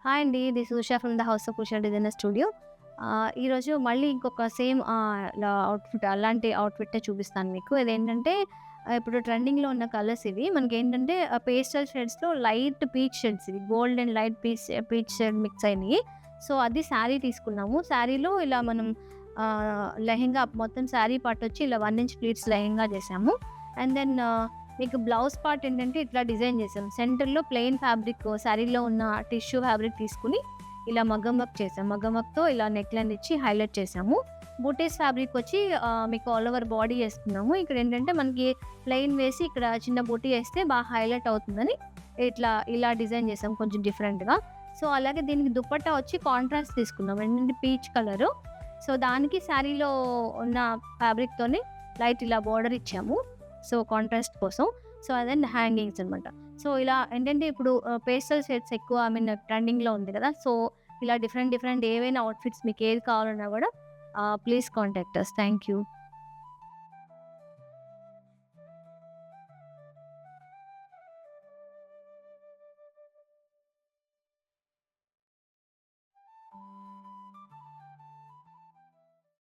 Hi అండి. This is Usha from the house of Usha designer studio. ఈరోజు మళ్ళీ ఇంకొక సేమ్ ఇలా అలాంటి అవుట్‌ఫిట్టే చూపిస్తాను మీకు. ఇదేంటంటే ఇప్పుడు ట్రెండింగ్‌లో ఉన్న కలర్స్ ఇవి. మనకేంటంటే పేస్టల్ షేడ్స్‌లో లైట్ పీచ్ షేడ్స్ ఇవి. Gold and light peach shade mix అయినయి. సో, అది శారీ తీసుకున్నాము. శారీలో ఇలా మనం లెహెంగా మొత్తం శారీ పార్ట్ వచ్చి ఇలా 1 ఇంచ్ ప్లీట్స్ లెహెంగా చేసాము. అండ్ దెన్ మీకు బ్లౌజ్ పార్ట్ ఏంటంటే ఇట్లా డిజైన్ చేసాం. సెంటర్‌లో ప్లెయిన్ ఫ్యాబ్రిక్ శారీలో ఉన్న టిష్యూ ఫ్యాబ్రిక్ తీసుకొని ఇలా మగ్గం వర్క్ చేసాం. మగ్గం వర్క్‌తో ఇలా నెక్ లైన్ ఇచ్చి హైలైట్ చేసాము. బూటీస్ ఫ్యాబ్రిక్ వచ్చి మీకు ఆల్ ఓవర్ బాడీ ఏస్తున్నాము. ఇక్కడేంటంటే మనకి ప్లెయిన్ వేసి ఇక్కడ చిన్న బూటీ ఏస్తే బాగా హైలైట్ అవుతుందని ఇలా డిజైన్ చేసాం కొంచెం డిఫరెంట్‌గా. సో, అలాగే దీనికి దుపట్టా వచ్చి కాంట్రాస్ట్ తీసుకున్నాం. ఏంటంటే పీచ్ కలరు. సో, దానికి శారీలో ఉన్న ఫ్యాబ్రిక్‌తోని లైట్ ఇలా బోర్డర్ ఇచ్చాము. సో, కాంట్రాస్ట్ కోసం. సో, అదండ్ హ్యాంగింగ్స్ అనమాట. సో, ఇలా ఏంటంటే ఇప్పుడు పేస్టల్ షేడ్స్ ఎక్కువ ట్రెండింగ్‌లో ఉంది కదా! సో, ఇలా డిఫరెంట్ ఏవైనా అవుట్‌ఫిట్స్ మీకేది కావాలన్నా గూడా please contact us. Thank you.